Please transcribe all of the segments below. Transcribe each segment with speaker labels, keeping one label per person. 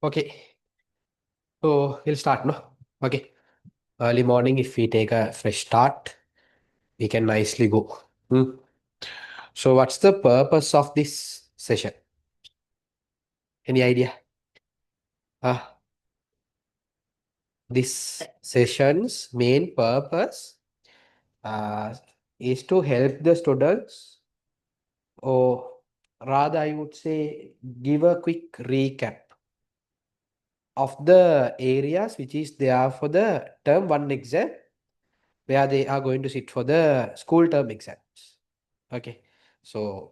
Speaker 1: Okay, so we'll start, no? Okay, early morning, if we take a fresh start, we can nicely go. Hmm. So, what's the purpose of this session? Any idea? Ah, this session's main purpose uh, is to help the students, or rather, I would say, give a quick recap of the areas which is there for the term one exam, where they are going to sit for the school term exams. Okay, so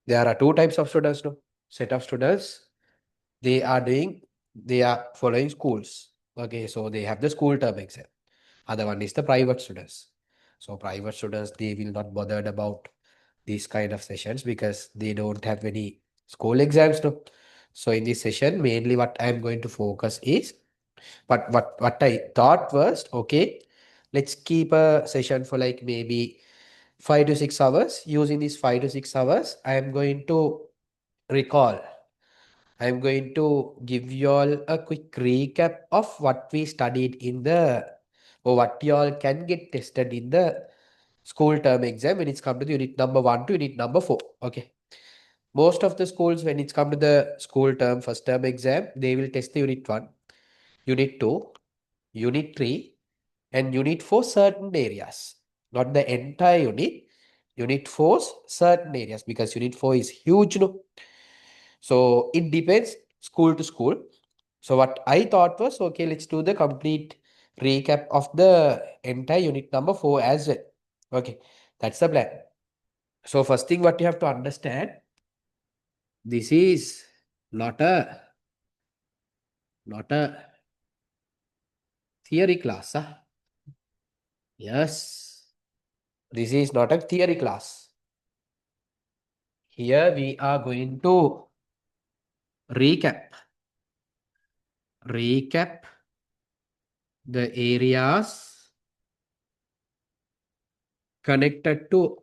Speaker 1: there are two types of students, no? Set of students. They are following schools. Okay, so they have the school term exam. Other one is the private students. So private students, they will not bothered about these kind of sessions because they don't have any school exams, no? So in this session, mainly what I'm going to focus is, but what I thought was, okay, let's keep a session for like maybe 5 to 6 hours. Using these 5 to 6 hours, I am going to recall. I'm going to give you all a quick recap of what we studied in the, or what you all can get tested in the school term exam when it's come to the unit number 1 to unit number 4. Okay. Most of the schools, when it's come to the school term, first term exam, they will test the unit 1, unit 2, unit 3, and unit 4 certain areas. Not the entire unit. Unit 4 certain areas, because unit 4 is huge, no? So it depends school to school. So what I thought was, okay, let's do the complete recap of the entire unit number 4 as well. Okay, that's the plan. So first thing what you have to understand, this is not a not a theory class. Huh? Yes, this is not a theory class. Here we are going to recap the areas connected to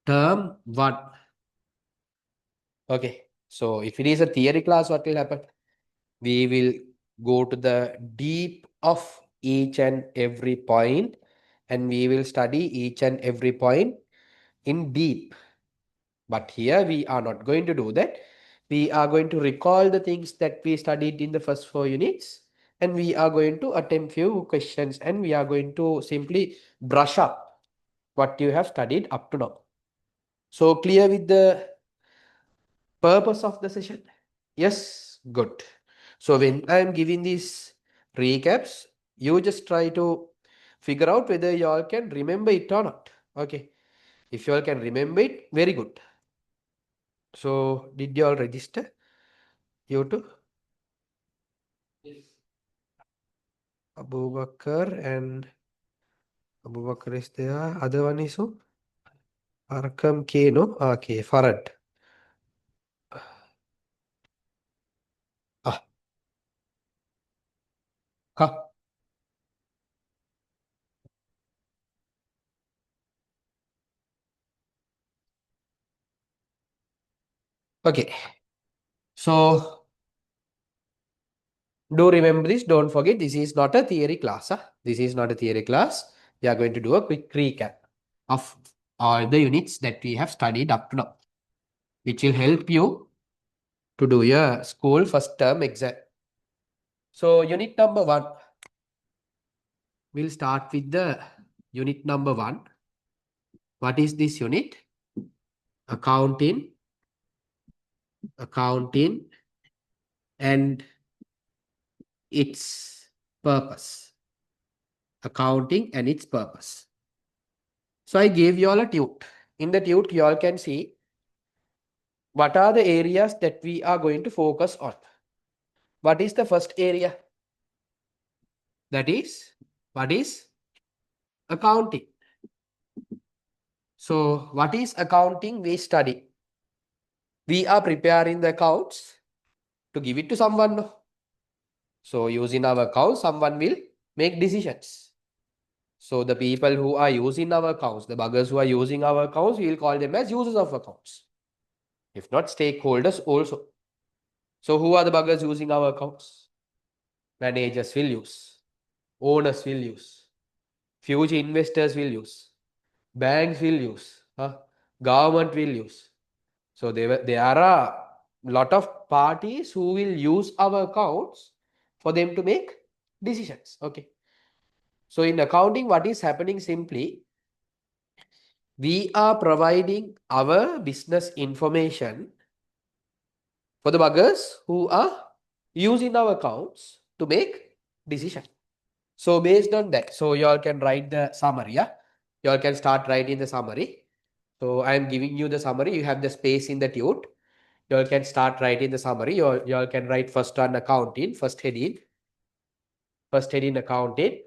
Speaker 1: term 1. Okay, so if it is a theory class, what will happen? We will go to the deep of each and every point, and we will study each and every point in deep. But here we are not going to do that. We are going to recall the things that we studied in the first 4 units, and we are going to attempt few questions, and we are going to simply brush up what you have studied up to now. So clear with the purpose of the session? Yes, good. So when I'm giving these recaps, you just try to figure out whether you all can remember it or not. Okay. If you all can remember it, very good. So did you all register? You too? Yes. Abu Bakr and Abu Bakr is there. Other one is who? Arkam K, no? Okay, Farad. Ah, ha. Okay. So do remember this. Don't forget, this is not a theory class. Huh? This is not a theory class. We are going to do a quick recap of all the units that we have studied up to now, which will help you to do your school first term exam. So unit number 1, we'll start with the unit number 1. What is this unit? Accounting, accounting, and its purpose. Accounting and its purpose. So I gave you all a tute. In the tute, you all can see what are the areas that we are going to focus on. What is the first area? That is, what is accounting? So what is accounting we study? We are preparing the accounts to give it to someone. No? So using our accounts, someone will make decisions. So the people who are using our accounts, the buggers who are using our accounts, we will call them as users of accounts. If not, stakeholders also. So who are the buggers using our accounts? Managers will use. Owners will use. Future investors will use. Banks will use. Government will use. So there are a lot of parties who will use our accounts for them to make decisions. Okay. So in accounting, what is happening simply, we are providing our business information for the buggers who are using our accounts to make decision. So based on that, so you all can write the summary. Yeah, you all can start writing the summary. So I am giving you the summary. You have the space in the Tute. You all can start writing the summary. You all can write first on accounting, first heading accounting.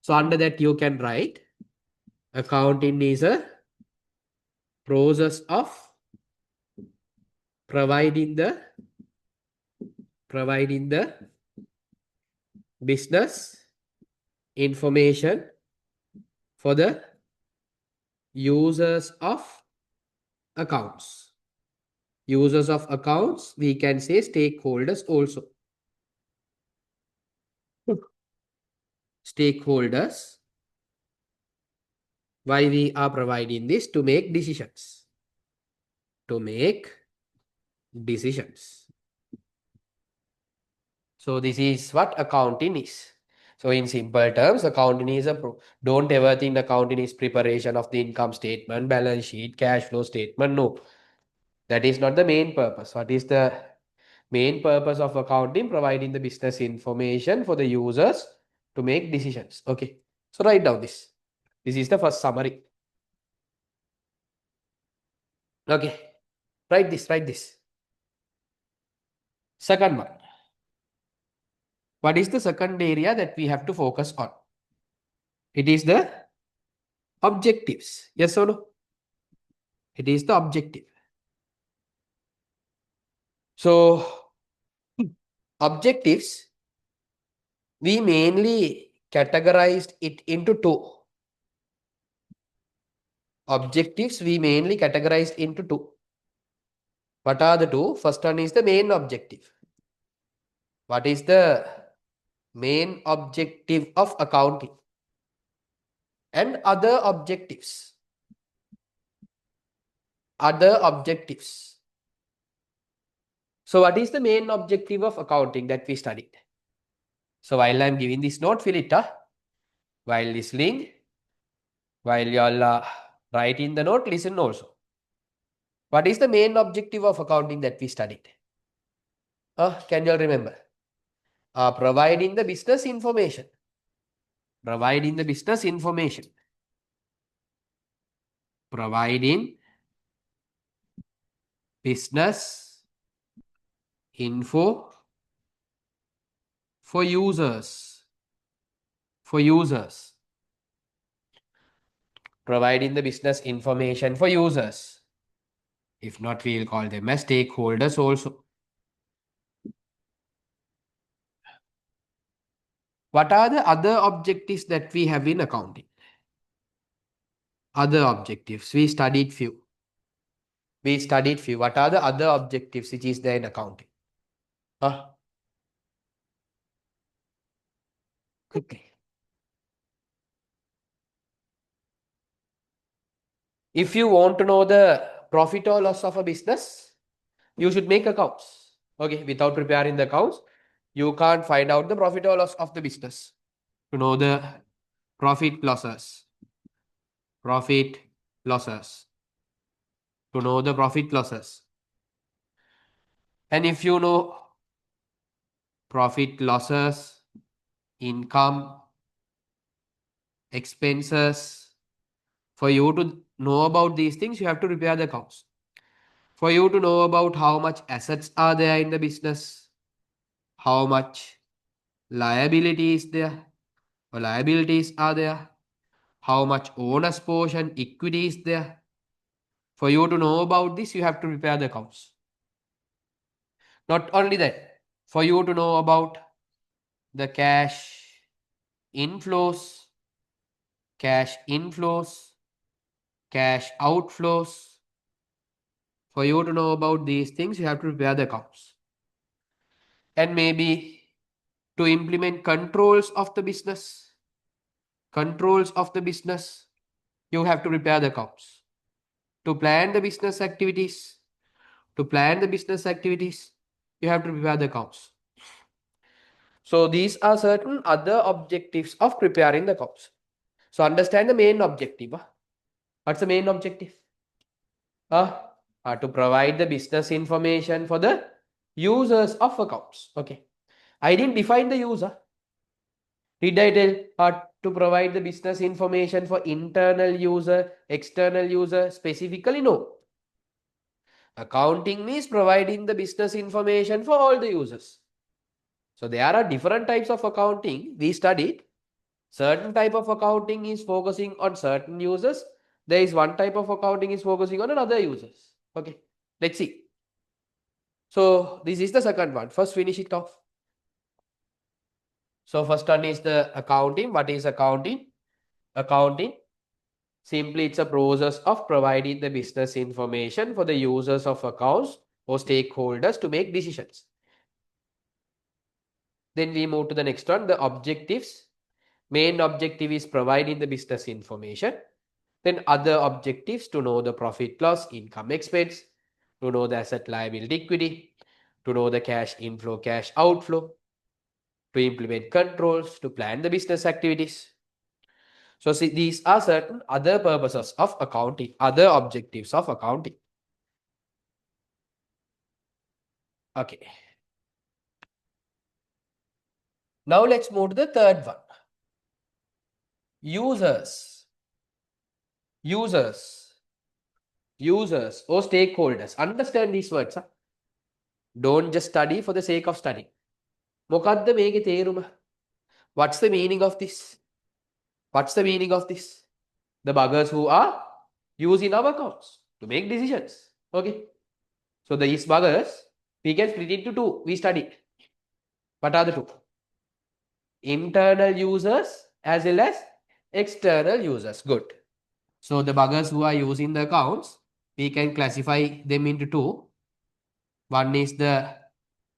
Speaker 1: So under that you can write accounting is a process of providing the business information for the users of accounts. Users of accounts, we can say stakeholders also. Stakeholders, why we are providing this? To make decisions. To make decisions. So this is what accounting is. So in simple terms, accounting is don't ever think accounting is preparation of the income statement, balance sheet, cash flow statement. No, that is not the main purpose. What is the main purpose of accounting? Providing the business information for the users to make decisions. Okay. So write down this. This is the first summary. Okay. Write this. Second one. What is the second area that we have to focus on? It is the objectives. Yes or no? It is the objective. So objectives, we mainly categorized it into two. Objectives, we mainly categorized into two. What are the two? First one is the main objective. What is the main objective of accounting? And other objectives. Other objectives. So what is the main objective of accounting that we studied? So while I'm giving this note, fill it. While listening, while you all write in the note, listen also. What is the main objective of accounting that we studied? Can you all remember? Providing the business information. Providing the business information. Providing business info for users. For users. Providing the business information for users. If not, we'll call them as stakeholders also. What are the other objectives that we have in accounting? Other objectives. We studied few. What are the other objectives which is there in accounting? Quickly. If you want to know the profit or loss of a business, you should make accounts. Okay, without preparing the accounts, you can't find out the profit or loss of the business. To know the profit losses. Profit losses. To know the profit losses. And if you know profit losses, income, expenses, for you to know about these things, you have to prepare the accounts. For you to know about how much assets are there in the business, how much liabilities there, or liabilities are there, how much owner's portion, equity is there. For you to know about this, you have to prepare the accounts. Not only that, for you to know about the cash inflows, cash outflows, For you to know about these things, you have to prepare the accounts. And maybe to implement controls of the business, you have to prepare the accounts. To plan the business activities, you have to prepare the accounts. So these are certain other objectives of preparing the accounts. So understand the main objective. What's the main objective? To provide the business information for the users of accounts. Okay. I didn't define the user. Did I tell to provide the business information for internal user, external user specifically? No. Accounting means providing the business information for all the users. So there are different types of accounting we studied. Certain type of accounting is focusing on certain users. There is one type of accounting is focusing on another users. Okay, let's see. So this is the second one. First finish it off. So first one is the accounting. What is accounting? Accounting, simply it's a process of providing the business information for the users of accounts or stakeholders to make decisions. Then we move to the next one, the objectives. Main objective is providing the business information. Then other objectives to know the profit loss, income expense, to know the asset liability equity, to know the cash inflow, cash outflow, to implement controls, to plan the business activities. So see, these are certain other purposes of accounting, other objectives of accounting. Okay. Now let's move to the third one. Users or stakeholders. Understand these words. Don't just study for the sake of studying. මොකද්ද මේකේ තේරුම? What's the meaning of this? What's the meaning of this? The buggers who are using our accounts to make decisions. Okay. So these buggers, we can split into two. We studied. What are the two? Internal users as well as external users. Good. So the buggers who are using the accounts, we can classify them into two. One is the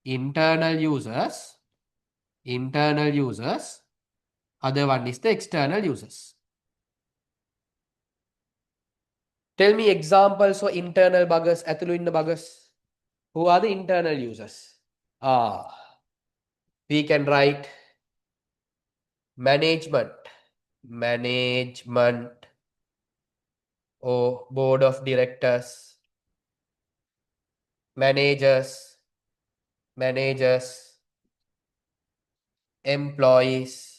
Speaker 1: internal users. Other one is the external users. Tell me examples for internal buggers, ඇතුළු ඉන්න buggers. Who are the internal users? We can write management or board of directors, managers, employees.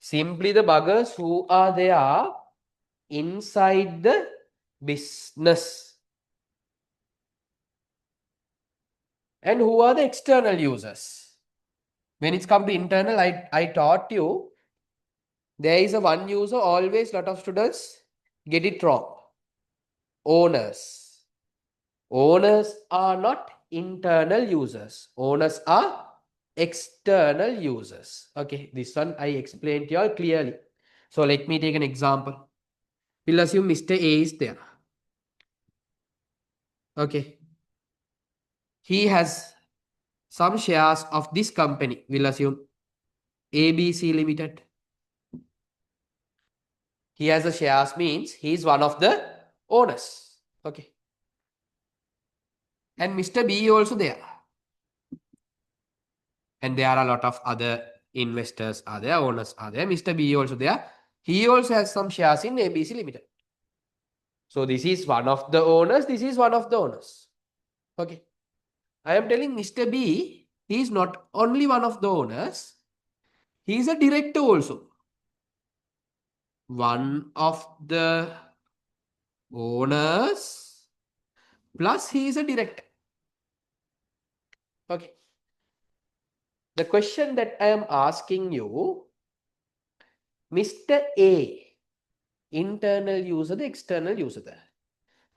Speaker 1: Simply the buggers who are there inside the business. And who are the external users? When it's come to internal, I taught you there is a one user, always lot of students get it wrong. Owners. Owners are not internal users. Owners are external users. Okay, this one I explained to you all clearly. So let me take an example. We'll assume Mr. A is there. Okay. He has some shares of this company. We'll assume ABC Limited. He has a shares means he is one of the owners. Okay. And Mr. B also there. And there are a lot of other investors are there, owners are there. Mr. B also there. He also has some shares in ABC Limited. So this is one of the owners. This is one of the owners. Okay. I am telling Mr. B, he is not only one of the owners. He is a director also. One of the owners plus he is a director. Okay. The question that I am asking you, Mr. A, internal user, the external user there.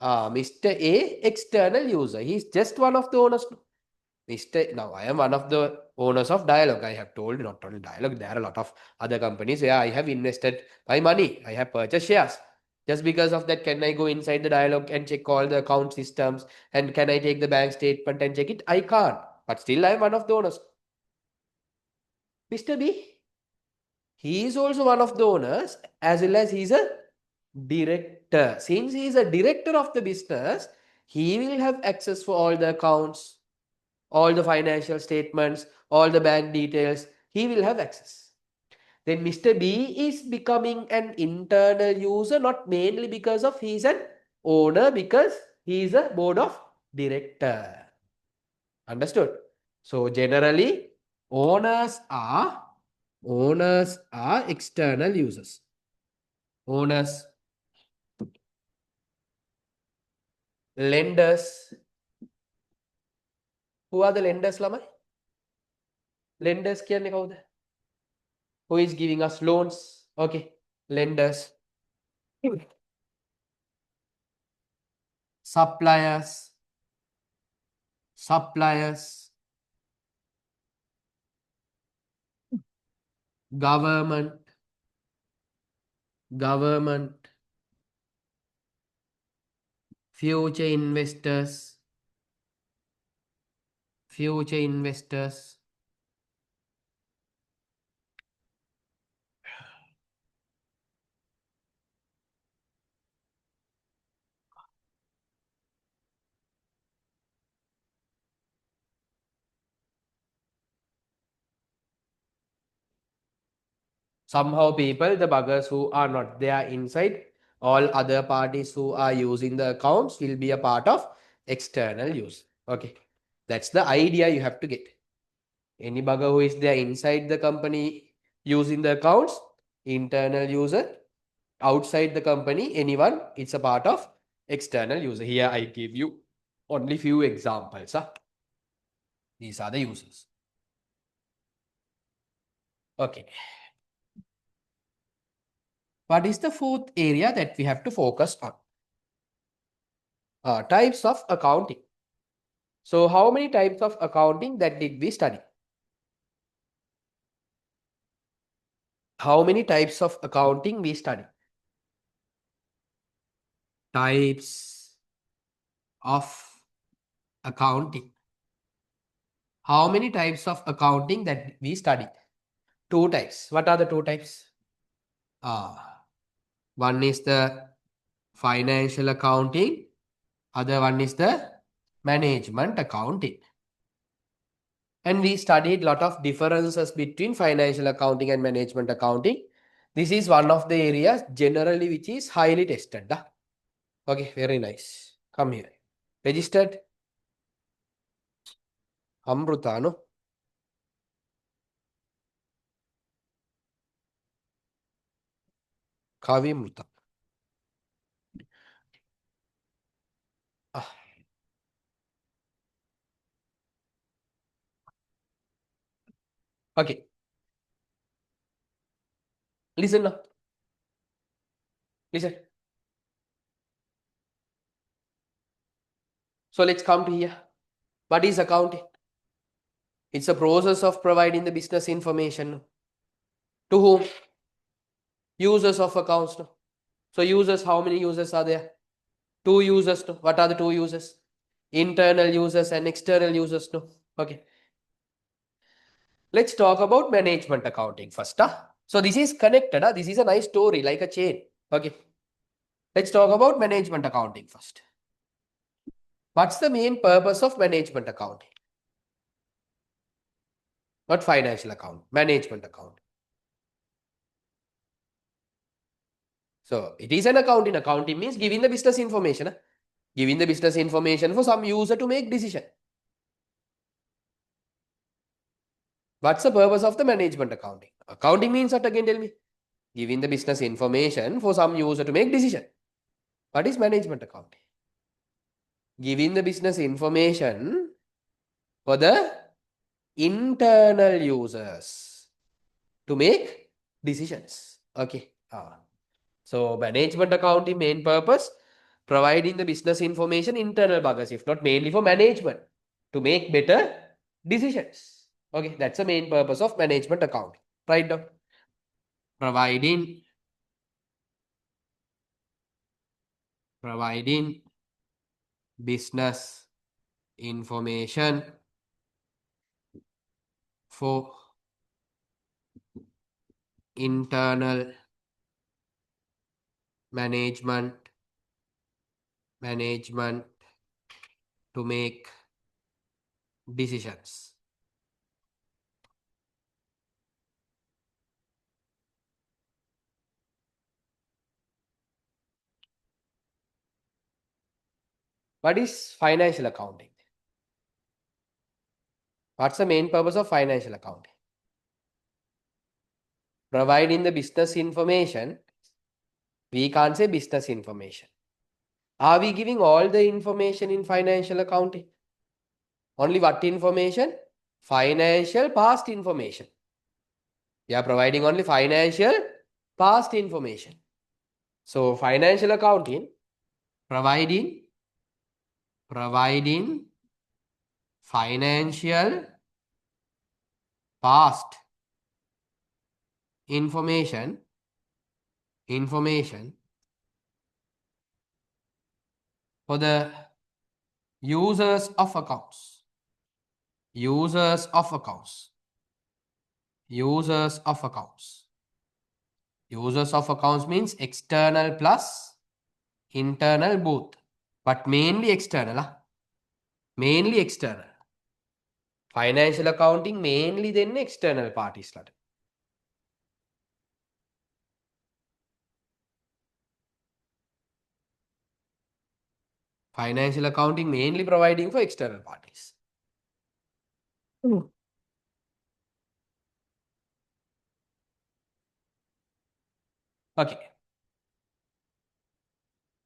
Speaker 1: Mr. A, external user. He is just one of the owners. Now I am one of the owners of Dialog. I have told you, not only Dialog, there are a lot of other companies where I have invested my money. I have purchased shares. Just because of that, can I go inside the dialogue and check all the account systems? And can I take the bank statement and check it? I can't. But still, I'm one of the owners. Mr. B, he is also one of the owners as well as he's a director. Since he is a director of the business, he will have access for all the accounts, all the financial statements, all the bank details. He will have access. Then Mr. B is becoming an internal user, not mainly because of he is an owner, because he is a board of director. Understood? So generally, owners are external users. Owners, lenders. Who are the lenders, lamai? Lenders කියන්නේ කවුද? Who is giving us loans? Okay, lenders. Suppliers, government, future investors, somehow people, the buggers who are not there inside, all other parties who are using the accounts will be a part of external use. Okay, that's the idea you have to get. Any bugger who is there inside the company using the accounts, internal user. Outside the company, anyone, it's a part of external user. Here I give you only few examples. These are the users. Okay. What is the fourth area that we have to focus on? Types of accounting. So how many types of accounting that did we study? How many types of accounting we study? Types of accounting. How many types of accounting that we study? Two types. What are the two types? One is the financial accounting. Other one is the management accounting. And we studied a lot of differences between financial accounting and management accounting. This is one of the areas generally which is highly tested. Okay, very nice. Come here. Registered? Amruta, no? Kavimruta. Okay. Listen now. Listen. So let's come to here. What is accounting? It's a process of providing the business information. To whom? Users of accounts. No? So users, how many users are there? Two users. No? What are the two users? Internal users and external users. No? Okay. Let's talk about management accounting first. So this is connected. This is a nice story, like a chain. Okay. Let's talk about management accounting first. What's the main purpose of management accounting? Not financial account, management account. So it is an accounting. Accounting means giving the business information. Giving the business information for some user to make decision. What's the purpose of the management accounting? Accounting means what again, tell me? Giving the business information for some user to make decision. What is management accounting? Giving the business information for the internal users to make decisions. Okay. So management accounting main purpose, providing the business information internal buggers, if not mainly for management, to make better decisions. Okay, that's the main purpose of management accounting. Write down. Providing providing business information for internal management to make decisions. What is financial accounting? What's the main purpose of financial accounting? Providing the business information. We can't say business information. Are we giving all the information in financial accounting? Only what information? Financial past information. We are providing only financial past information. So financial accounting, providing financial past information for the users of accounts. Users of accounts means external plus internal both, but mainly external. Mainly external. Financial accounting mainly then external parties. Financial accounting mainly providing for external parties. Okay.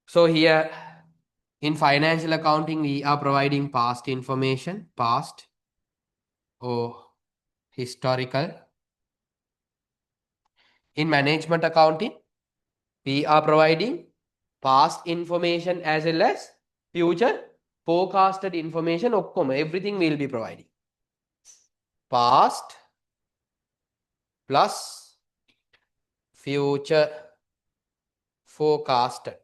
Speaker 1: So here in financial accounting, we are providing past information, past or historical. In management accounting, we are providing past information as well as future forecasted information. Everything we will be providing. Past plus future forecasted.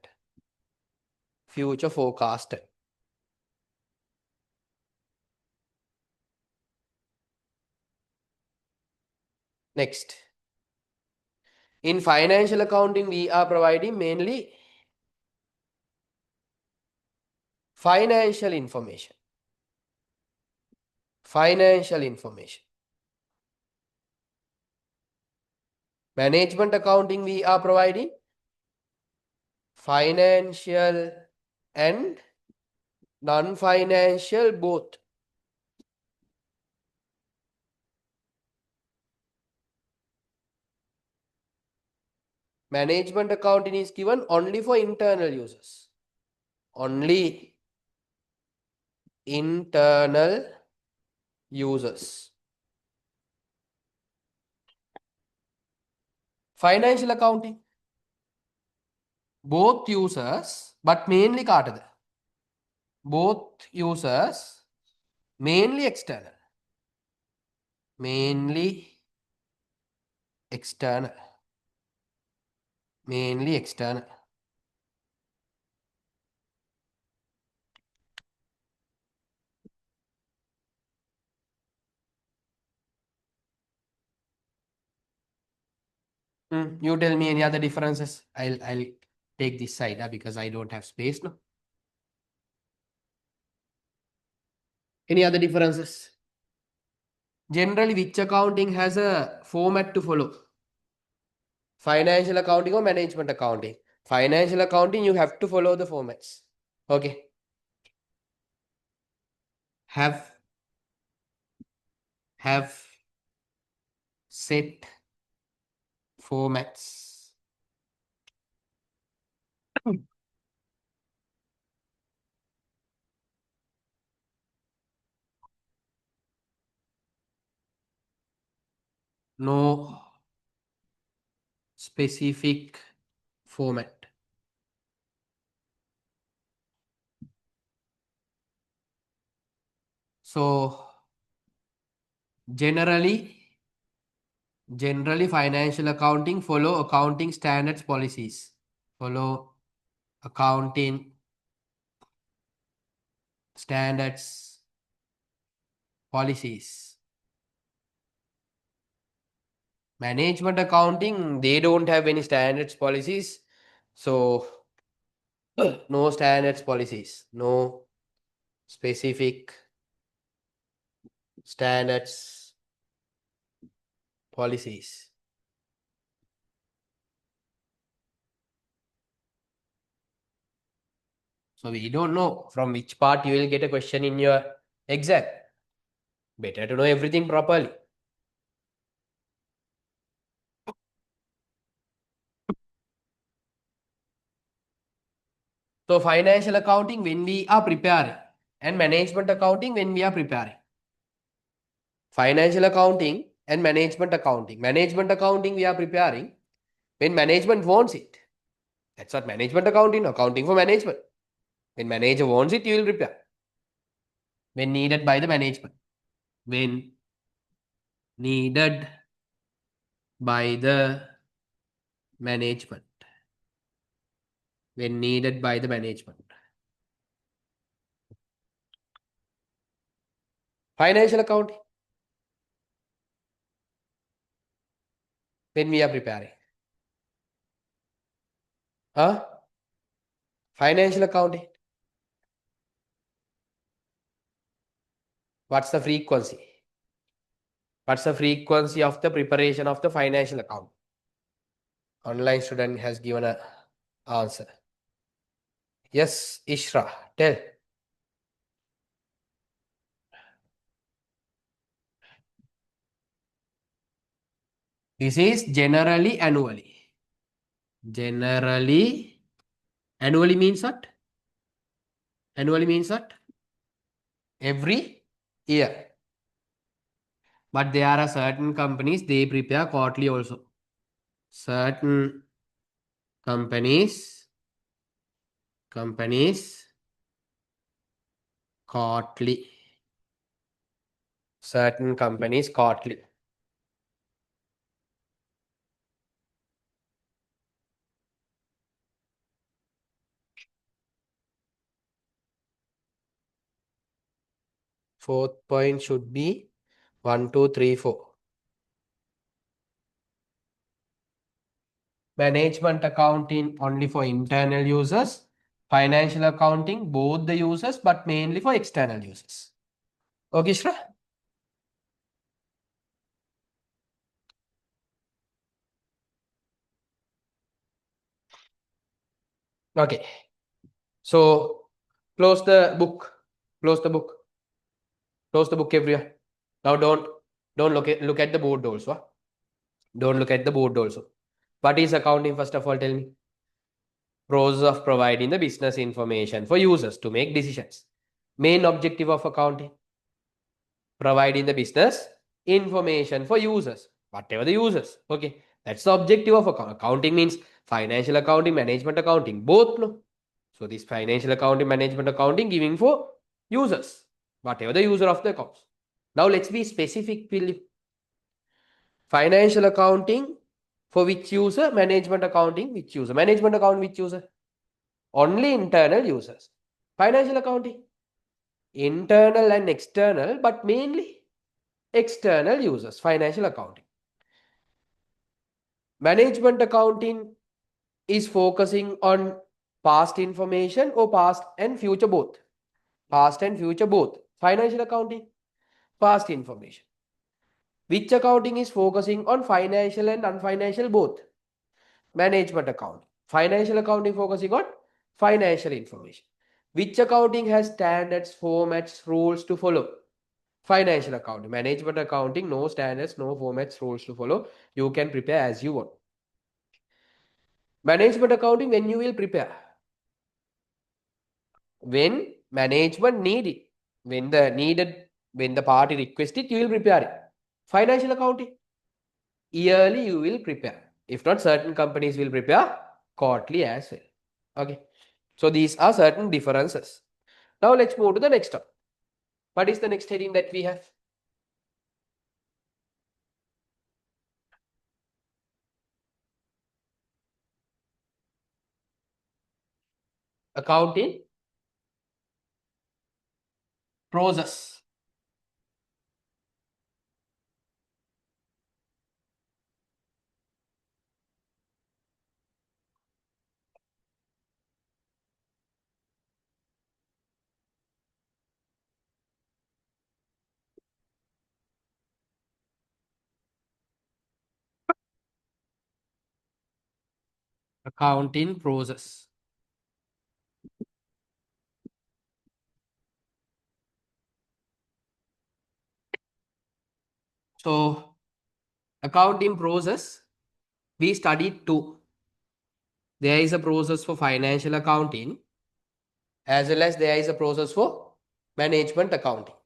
Speaker 1: Next. In financial accounting, we are providing mainly financial information. Management accounting, we are providing financial and non-financial both. Management accounting is given only for internal users. Only internal users. Financial accounting, both users, but mainly කාටද? Both users, mainly external. Mainly external. You tell me any other differences. I'll take this side because I don't have space now. Any other differences? Generally, which accounting has a format to follow? Financial accounting or management accounting? Financial accounting, you have to follow the formats. Okay. Have set formats. No specific format. So generally financial accounting follow accounting standards policies. Follow accounting standards, policies. Management accounting, they don't have any standards policies. So no standards policies, no specific standards policies. So we don't know from which part you will get a question in your exam. Better to know everything properly. So financial accounting when we are preparing and management accounting when we are preparing. Financial accounting and management accounting. Management accounting we are preparing when management wants it. That's what management accounting, accounting for management. When manager wants it, you will prepare. When needed by the management. When needed by the management. When needed by the management. Financial accounting. When we are preparing. Huh? Financial accounting. What's the frequency? What's the frequency of the preparation of the financial account? Online student has given an answer. Yes, Ishra, tell. This is generally annually. Generally, annually means what? Annually means what? Every year. But there are certain companies, they prepare quarterly also. Certain companies, quarterly. Certain companies quarterly. Fourth point should be 1, 2, 3, 4. Management accounting only for internal users. Financial accounting, both the users, but mainly for external users. Okay, Shra? Okay. So close the book. Close the book. Close the book, everyone. Now don't look at the board also. Don't look at the board also. What is accounting? First of all, tell me. Process of providing the business information for users to make decisions. Main objective of accounting. Providing the business information for users. Whatever the users. Okay. That's the objective of accounting means financial accounting, management accounting. Both no. So this financial accounting, management accounting giving for users. Whatever the user of the accounts. Now let's be specific. Financial accounting for which user? Management accounting which user? Management account which user? Only internal users. Financial accounting. Internal and external, but mainly external users. Financial accounting. Management accounting is focusing on past information or past and future both. Past and future both. Financial accounting, past information. Which accounting is focusing on financial and unfinancial both? Management accounting. Financial accounting focusing on financial information. Which accounting has standards, formats, rules to follow? Financial accounting. Management accounting, no standards, no formats, rules to follow. You can prepare as you want. Management accounting, when you will prepare? When management need it. When the party request it, you will prepare it. Financial accounting, yearly you will prepare. If not, certain companies will prepare quarterly as well. Okay. So these are certain differences. Now let's move to the next one. What is the next heading that we have? accounting process. Accounting process. So, accounting process, we studied two. There is a process for financial accounting as well as there is a process for management accounting.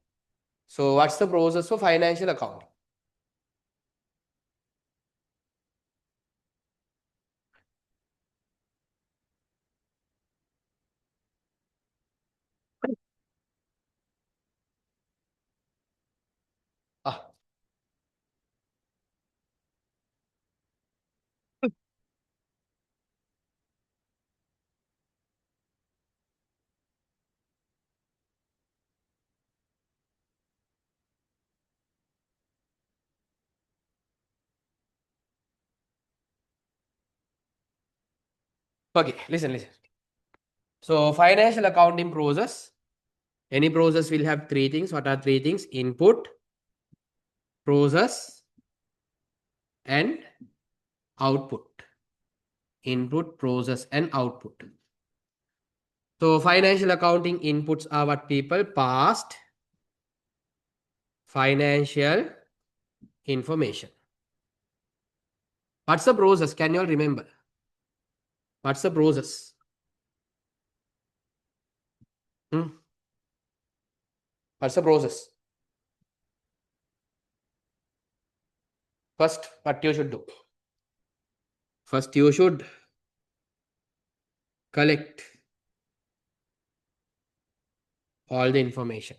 Speaker 1: So, what's the process for financial accounting? Ah, okay, listen. So, financial accounting process, any process will have three things. What are three things? Input, process, and output. Input, process, and output. So, financial accounting inputs are what people passed financial information. What's the process? Can you all remember? What's the process? Hmm? What's the process? First, what you should do? First, you should collect all the information.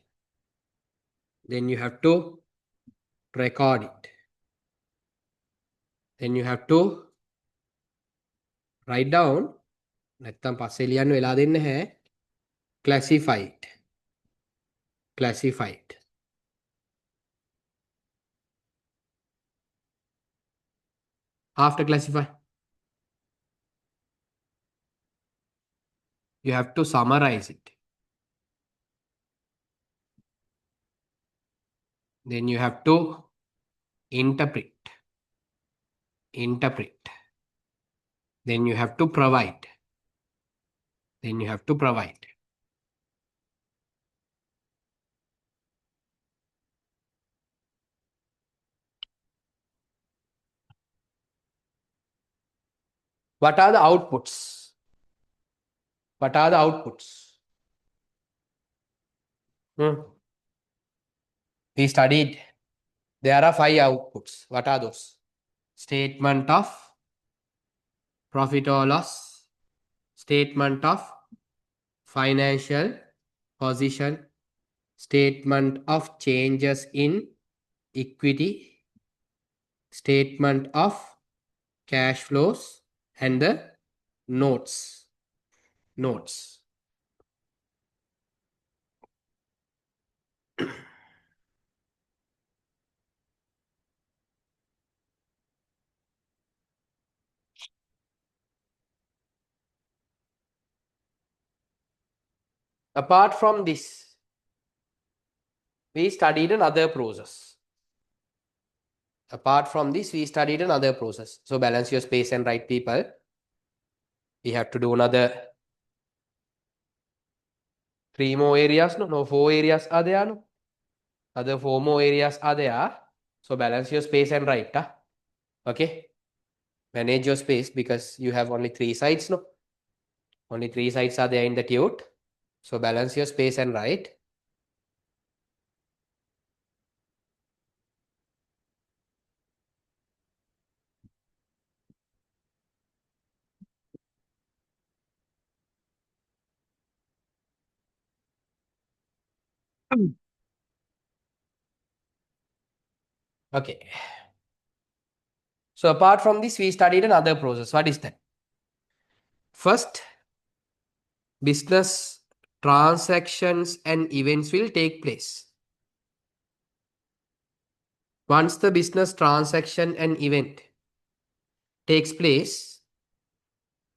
Speaker 1: Then you have to record it. Then you have to write down. නැත්තම් පස්සේ ලියන්න වෙලා දෙන්නේ නැහැ. Classify it. Classify it. After classify, you have to summarize it. Then you have to interpret. Then you have to provide. What are the outputs? We studied. There are 5 outputs. What are those? Statement of profit or loss. Statement of financial position. Statement of changes in equity. Statement of cash flows and the notes. Apart from this, we studied another process. So balance your space and write, people. We have to do another 3 more areas. No, 4 areas are there. No? Other 4 more areas are there. So balance your space and write. Okay. Manage your space because you have only 3 sides. No. Only 3 sides are there in the tute. So balance your space and write. Okay. So apart from this, we studied another process. What is that? First, business transactions and events will take place. Once the business transaction and event takes place,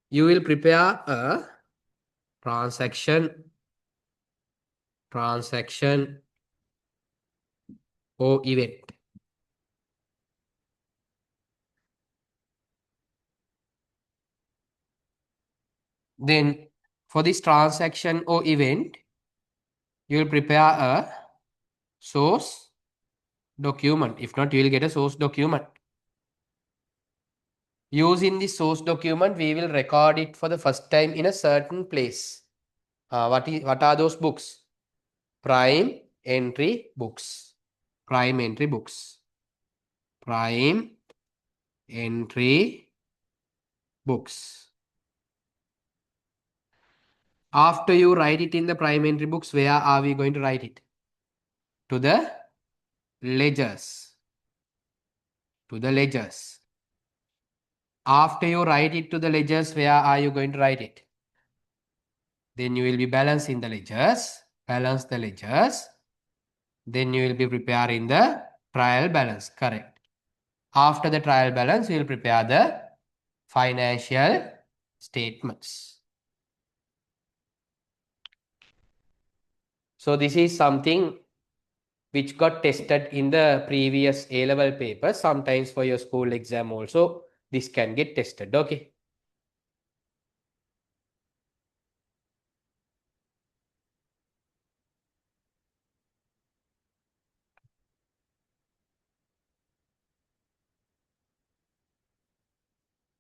Speaker 1: you will prepare a transaction or event. Then for this transaction or event, you will prepare a source document. If not, you will get a source document. Using the source document, we will record it for the first time in a certain place. What are those books? Prime entry books. Prime entry books. Prime entry books. After you write it in the prime entry books, where are we going to write it? To the ledgers. To the ledgers. After you write it to the ledgers, where are you going to write it? Then you will be balancing the ledgers. Balance the ledgers. Then you will be preparing the trial balance. Correct. After the trial balance, you will prepare the financial statements. So this is something which got tested in the previous A-level paper. Sometimes for your school exam also, this can get tested. Okay.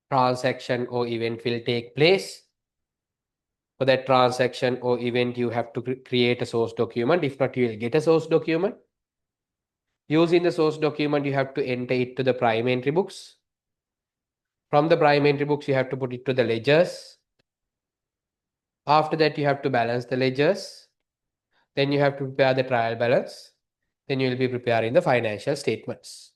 Speaker 1: Transaction or event will take place. For that transaction or event, you have to create a source document. If not, you will get a source document. Using the source document, you have to enter it to the prime entry books. From the prime entry books, you have to put it to the ledgers. After that, you have to balance the ledgers. Then you have to prepare the trial balance. Then you will be preparing the financial statements.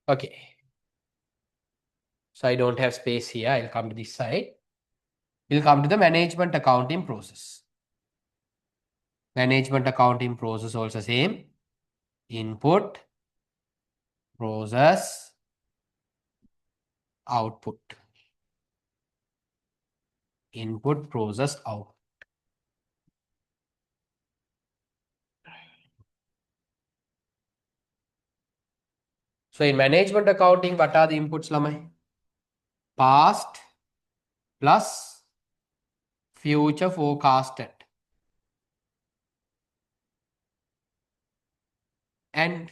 Speaker 1: Okay. So I don't have space here. I'll come to this side. We'll come to the management accounting process. Management accounting process also same. Input, process, output. Input, process, out. So in management accounting, what are the inputs, Lamai? Past plus future forecasted. And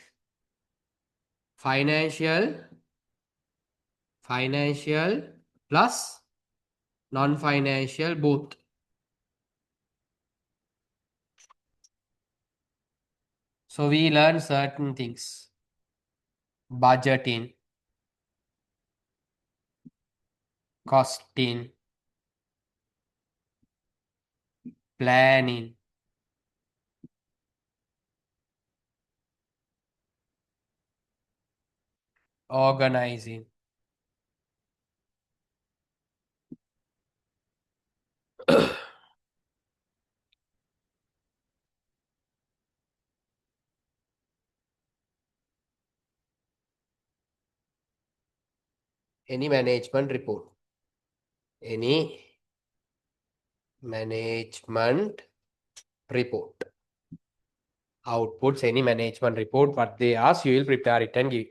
Speaker 1: financial plus non-financial both. So we learn certain things. Budgeting, costing, planning, organizing. Any management report. Any management report. Outputs, any management report, what they ask, you will prepare it and give.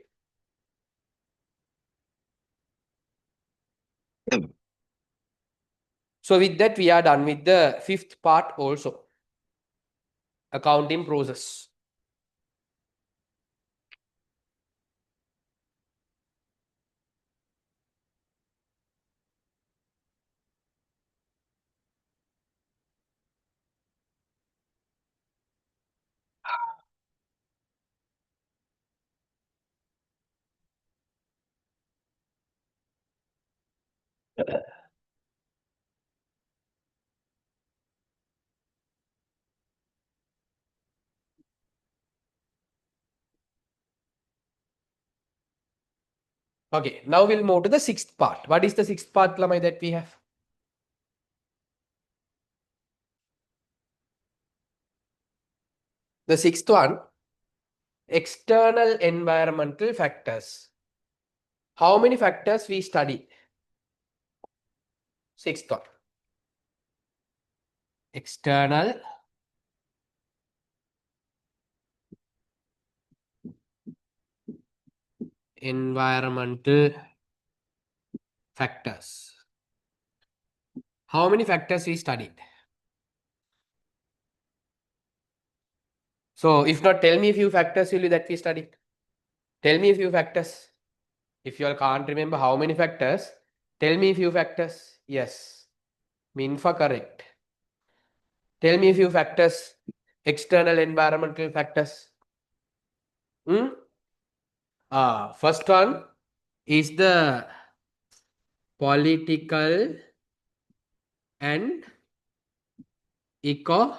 Speaker 1: So with that, we are done with the fifth part also. Accounting process. Okay, now we'll move to the sixth part. What is the sixth part, Lamai, that we have? The sixth one, external environmental factors. How many factors we study? Sixth one. External environmental factors. How many factors we studied? So if not, tell me a few factors will you that we studied. Tell me a few factors. If you all can't remember how many factors, tell me a few factors. Yes. Minfa correct. Tell me a few factors. External environmental factors. First one is the political and economical.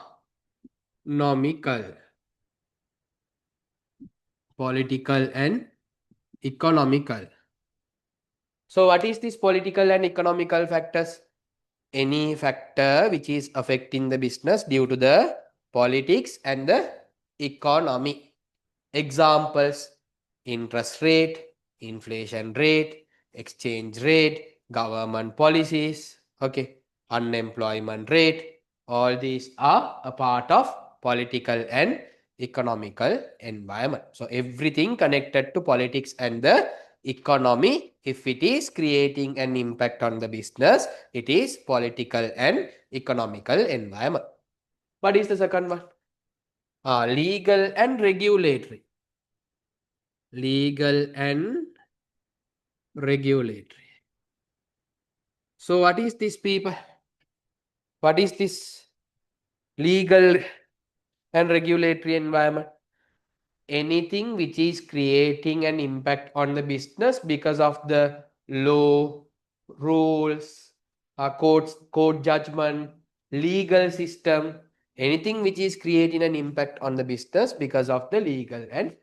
Speaker 1: Political and economical. So what is this political and economical factors? Any factor which is affecting the business due to the politics and the economy. Examples: interest rate, inflation rate, exchange rate, government policies, okay, unemployment rate. All these are a part of political and economical environment. So everything connected to politics and the economy, if it is creating an impact on the business, it is political and economical environment. What is the second one? Legal and regulatory. Legal and regulatory. So what is this, people? What is this legal and regulatory environment? Anything which is creating an impact on the business because of the law, rules, court judgment, legal system, anything which is creating an impact on the business because of the legal and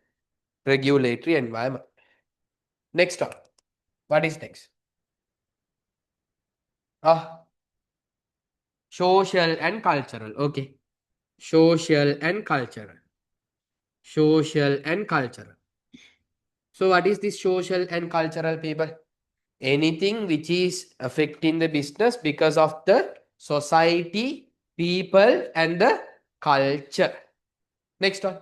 Speaker 1: regulatory environment. Next one. What is next? Social and cultural. Okay. Social and cultural. Social and cultural. So what is this social and cultural, people? Anything which is affecting the business because of the society, people, and the culture. Next one.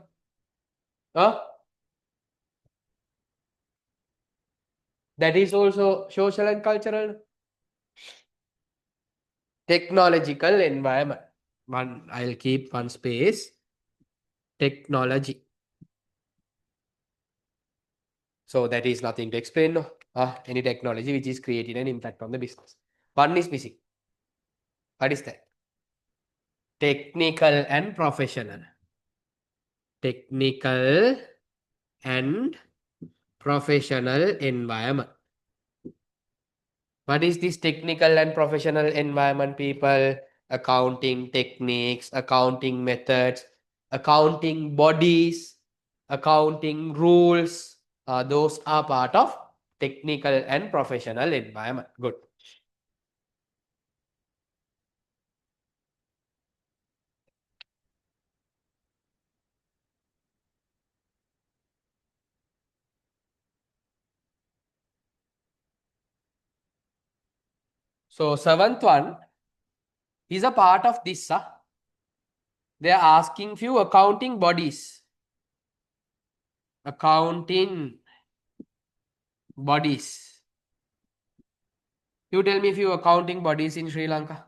Speaker 1: That is also social and cultural. Technological environment. I'll keep one space. Technology. So that is nothing to explain. No. Any technology which is creating an impact on the business. One is missing. What is that? Technical and professional. Technical and professional environment. What is this technical and professional environment, people? Accounting techniques, accounting methods, accounting bodies, accounting rules. Those are part of technical and professional environment. Good. So seventh one is a part of this. They are asking few accounting bodies. Accounting bodies. You tell me a few accounting bodies in Sri Lanka.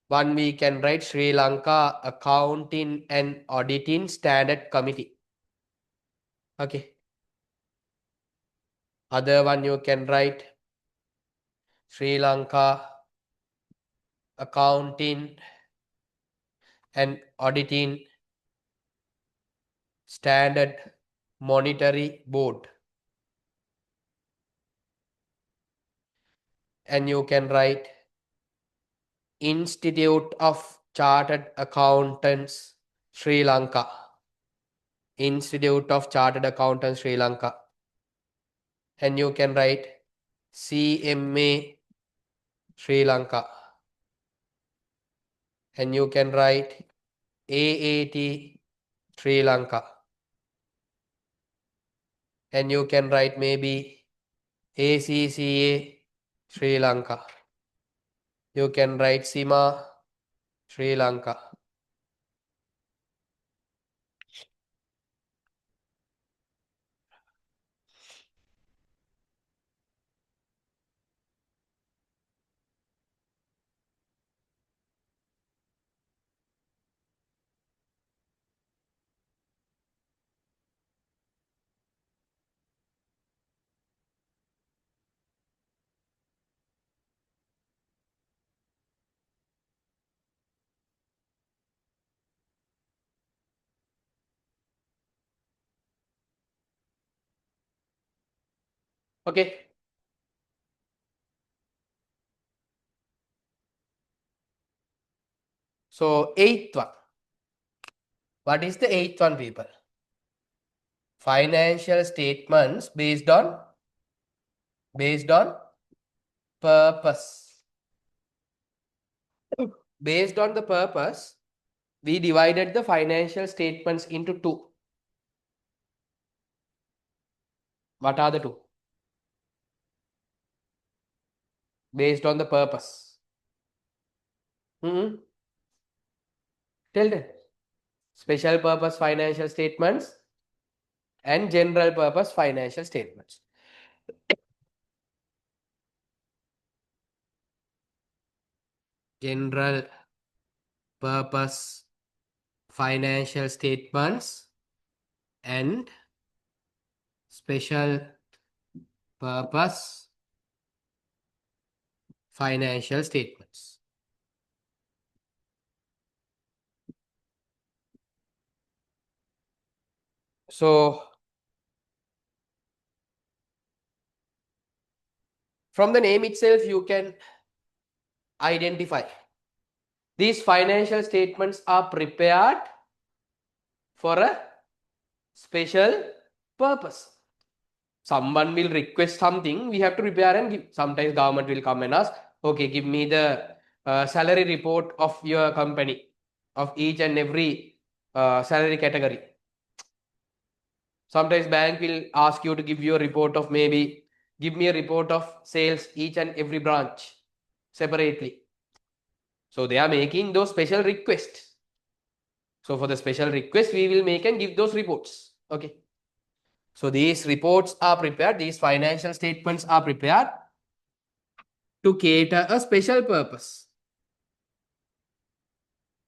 Speaker 1: One we can write Sri Lanka Accounting and Auditing Standard Committee. Okay. Other one you can write Sri Lanka Accounting and Auditing Standard Monetary Board. And you can write Institute of Chartered Accountants Sri Lanka. Institute of Chartered Accountants, Sri Lanka. And you can write CMA, Sri Lanka. And you can write AAT, Sri Lanka. And you can write maybe ACCA, Sri Lanka. You can write SIMA, Sri Lanka. Okay. So eighth one. What is the eighth one, people? Financial statements based on purpose. Based on the purpose, we divided the financial statements into two. What are the two? Based on the purpose. Tell them. Special purpose financial statements and general purpose financial statements. General purpose financial statements and special purpose financial statements. So from the name itself, you can identify these financial statements are prepared for a special purpose. Someone will request something, we have to prepare and give. Sometimes government will come and ask, okay, give me the salary report of your company, of each and every salary category. Sometimes bank will ask you to give you a report of maybe, give me a report of sales, each and every branch separately. So they are making those special requests. So for the special request, we will make and give those reports. Okay. So these reports are prepared, these financial statements are prepared to cater a special purpose.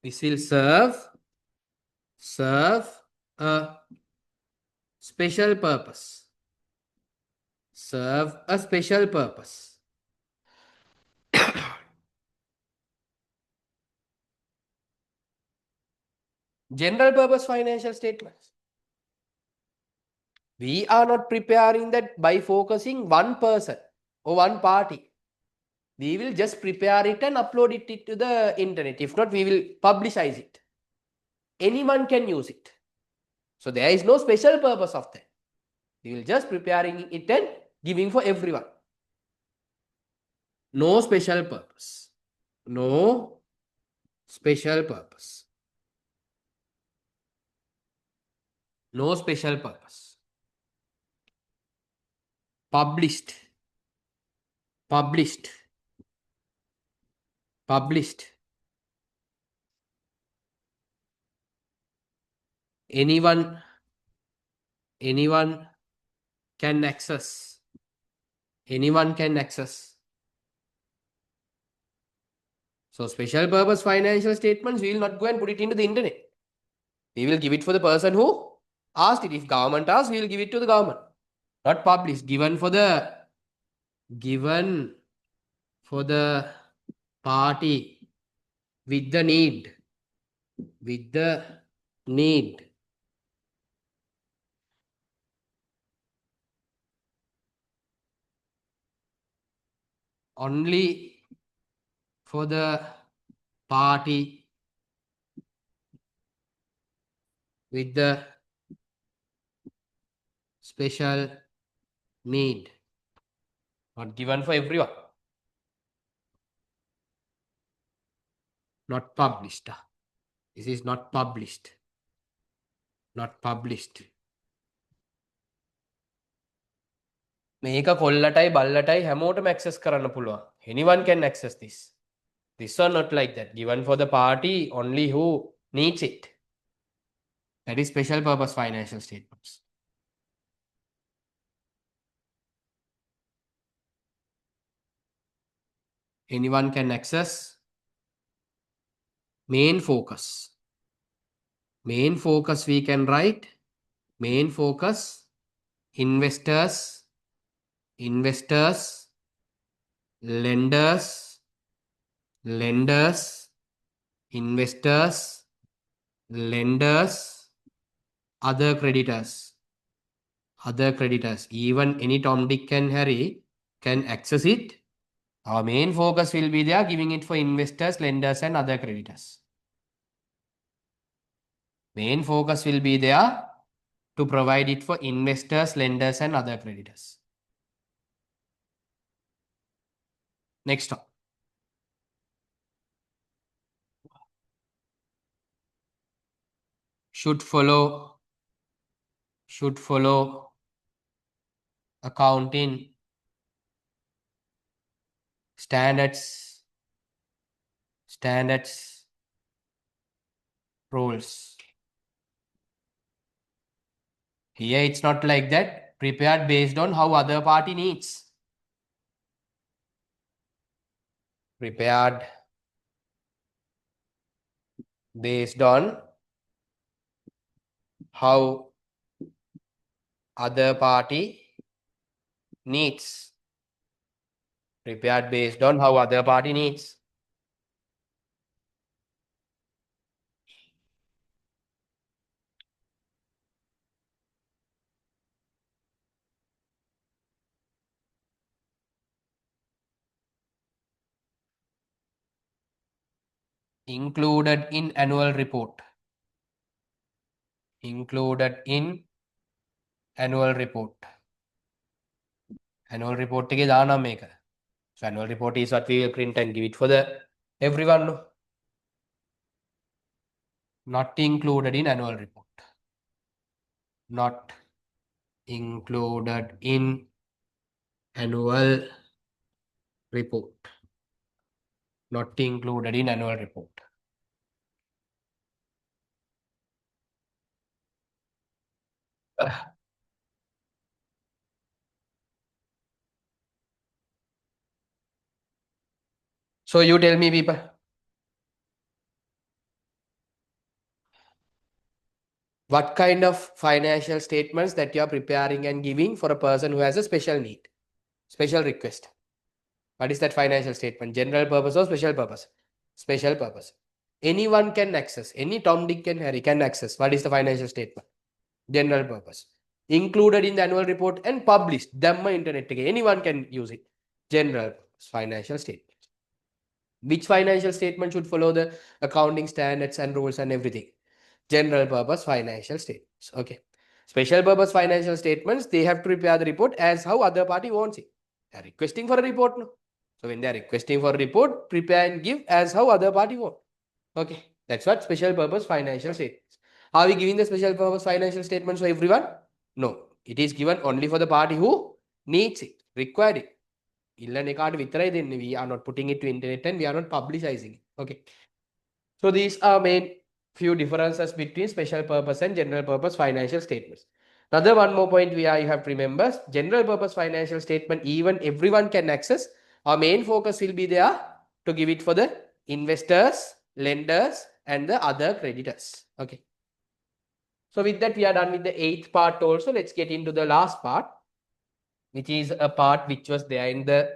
Speaker 1: This will serve a special purpose. Serve a special purpose. General purpose financial statements. We are not preparing that by focusing one person or one party. We will just prepare it and upload it to the internet. If not, we will publicize it. Anyone can use it. So there is no special purpose of that. We will just preparing it and giving for everyone. No special purpose. No special purpose. No special purpose. Published. Published. Published. Anyone can access. Anyone can access. So special purpose financial statements, we will not go and put it into the internet. We will give it for the person who asked it. If government asks, we will give it to the government. Not published. Given for the party with the need. With the need. Only for the party with the special need. Not given for everyone. Not published. This is not published. Not published. මේක කොල්ලටයි බල්ලටයි හැමෝටම access කරන්න පුළුවන්. Anyone can access this. This one not like that. Given for the party only who needs it. That is special purpose financial statements. Anyone can access. Main focus. Main focus we can write. Main focus. Investors. Lenders. Investors. Other creditors. Even any Tom, Dick and Harry can access it. Our main focus will be there, giving it for investors, lenders, and other creditors. Main focus will be there to provide it for investors, lenders, and other creditors. Next one. Should follow accounting standards rules. Here it's not like that. Prepared based on how other party needs. Prepared based on how other party needs. Prepared based on how other party needs. Included in annual report. Annual report එකේ දානවා මේක. So annual report is what we will print and give it for the everyone. Not included in annual report. Not included in annual report. Not included in annual report. So you tell me, people. What kind of financial statements that you are preparing and giving for a person who has a special need, special request? What is that financial statement? General purpose or special purpose? Special purpose. Anyone can access. Any Tom, Dick, and Harry can access. What is the financial statement? General purpose. Included in the annual report and published. Dhamma internet again. Anyone can use it. General purpose financial statement. Which financial statement should follow the accounting standards and rules and everything? General purpose financial statements. Okay. Special purpose financial statements, they have to prepare the report as how other party wants it. They are requesting for a report. No? So when they are requesting for a report, prepare and give as how other party wants. Okay. That's what special purpose financial statements. Are we giving the special purpose financial statements for everyone? No. It is given only for the party who needs it, required it. We are not putting it to internet and we are not publicizing it. Okay. So these are main few differences between special purpose and general purpose financial statements. Another one more point you have to remember, general purpose financial statement, even everyone can access. Our main focus will be there to give it for the investors, lenders, and the other creditors. Okay. So with that, we are done with the 8th part also. Let's get into the last part, which is a part which was there in the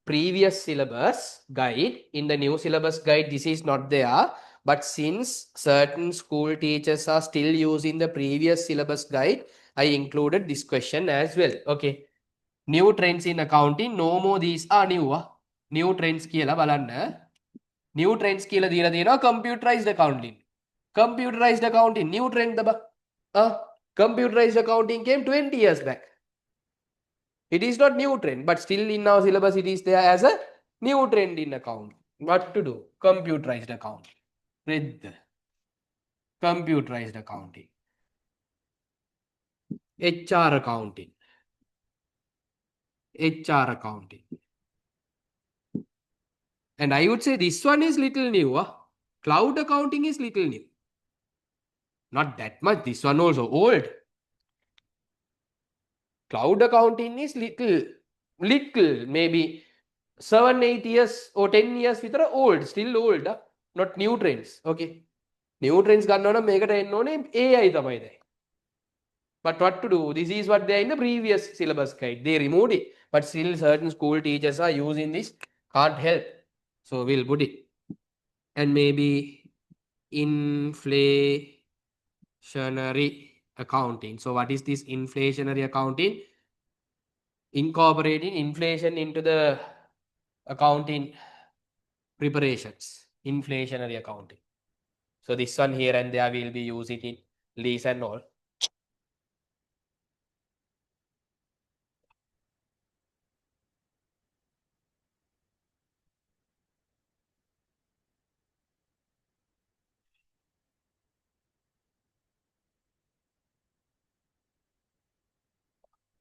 Speaker 1: previous syllabus guide. In the new syllabus guide, this is not there. But since certain school teachers are still using the previous syllabus guide, I included this question as well. Okay. New trends in accounting. No more these are new. New trends කියලා බලන්න. New trends කියලා දීලා තියෙනවා computerized accounting. Computerized accounting new trend දබ. Computerized accounting came 20 years back. It is not new trend, but still in our syllabus it is there as a new trend in account. What to do? Computerized accounting. With computerized accounting. HR accounting. HR accounting. And I would say this one is little new. Cloud accounting is little new. Not that much. This one also old. Cloud accounting is little, maybe 7, 8 years or 10 years with old, still old. Not new trends. Okay. New trends ගන්න ඕන මේකට එන්න ඕනේ AI තමයි දැන්. But what to do? This is what they are in the previous syllabus guide. They removed it. But still certain school teachers are using this. Can't help. So we'll put it. And maybe inflationary accounting. So what is this inflationary accounting? Incorporating inflation into the accounting preparations. Inflationary accounting. So this one here and there will be used it in lease and all.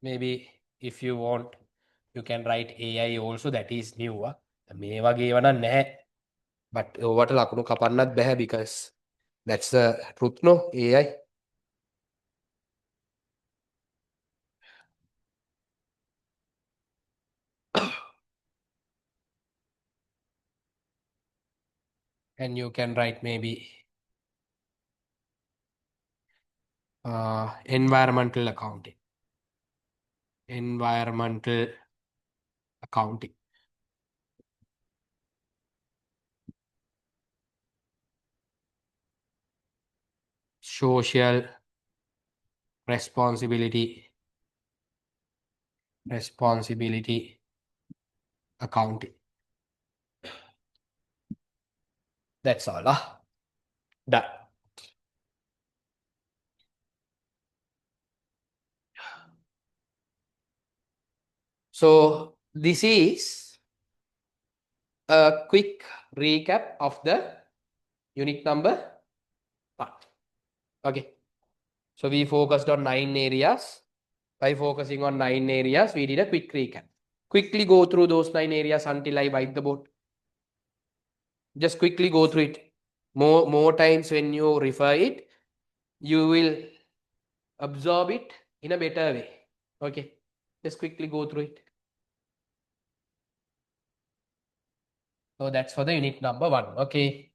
Speaker 1: Maybe if you want, you can write AI also. That is new. මේ වගේ ඒවා නම් නැහැ. But ඔවට ලකුණු කපන්නත් බැහැ because that's the truth, no? AI. And you can write maybe environmental accounting. Environmental accounting. Social responsibility accounting. That's all. Done. So this is a quick recap of the unit number 1. Okay. So we focused on 9 areas. By focusing on 9 areas, we did a quick recap. Quickly go through those 9 areas until I wipe the board. Just quickly go through it. More times when you refer it, you will absorb it in a better way. Okay. Just quickly go through it. So that's for the unit number 1. Okay.